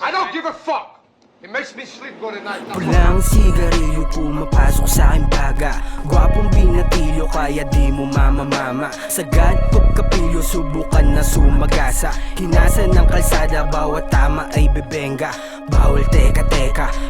I don't give a fuck. It makes me sleep good at night. Pulang sigarilyo pumapasok sa aking baga. Gwapong binatilyo kaya di mo mama. Sagad pagkapilyo subukan na sumagasa. Hinasa ng kalsada bawat tama ay bebenga. Bawal teka,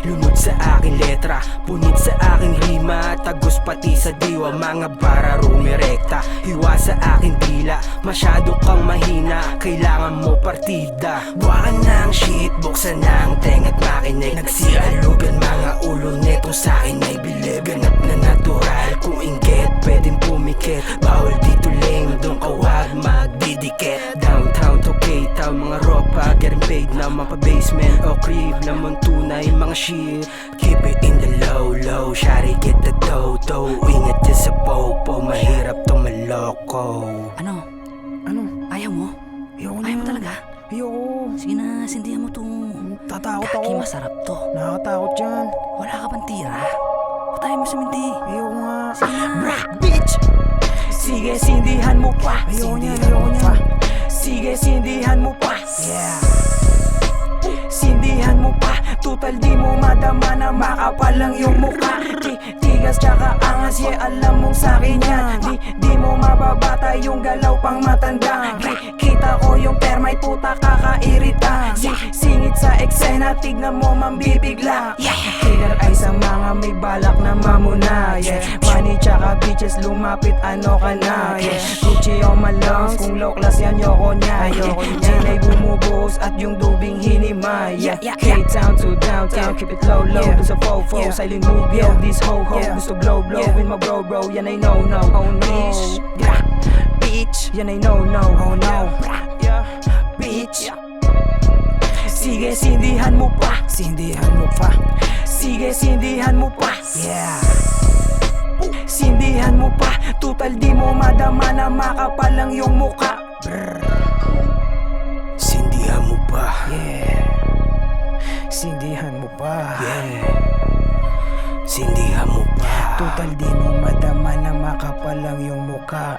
lunod sa aking letra. Punit sa aking rima, tagos pati sa diwa. Mga bara rumirekta, hiwa sa aking dila. Masyado kang mahina, kailangan mo partida. Buwakan na ang shit, buksan na ang tenga't makinig. Nagsialugan mga ulo netong sa'kin ay bilib. Ganap na natural, kung inggit pwedeng pumikit. Bawal dito lame, doon ka wag magdidikit. Downtown to K-Town, mga ropa getting paid na mapa-basement o crib. Naman tunay mga shit, keep it in the low. Shari get the dough. Ingat dyan sa popo, mahirap tong maloko. Ano? Ayaw mo? Ayoko Ayaw mo talaga? Ayoko. Sige na, sindihan mo to. Tatakot Kaki ako. masarap to. Nakakatakot yan. Wala ka pang tira. Patayin mo sa minti. Ayoko nga. Sige na. Bitch! Sige, sindihan mo pa. Ayoko niya. Sige, sindihan mo pa. Yeah. Sindihan mo pa. Total di mo madama na makapal lang yung mukha. Tigas tsaka angas, yeah, alam mong sa'kin yan. Di mo mababata yung galaw pang matanda. Kita ko yung termite, puta kakairita. Singit sa eksena, tignan mo mambibigla. Killer ay sa mga may balak na mamuna. Yeah. Money tsaka bitches lumapit, ano ka na. Yeah. Gucci on my lungs, kung low class yan yoko niya. Chinay bumubuhos at yung dubing hinimay. K-Town to downtown, keep it low. Dun sa fofo, silent move, yo. This ho-ho, gusto blow with my bro. Yan ay no-no, oh no. Bitch, yan ay no-no, oh no. Bitch. Sige, sindihan mo pa. Sige, sindihan mo pa. Yeah. Sindihan mo pa. Total di mo madama na makapal lang yung muka. Sindihan mo pa. Yeah. Sindihan mo pa. Yeah. Sindihan mo pa. Total di mo madama na makapal lang yung muka.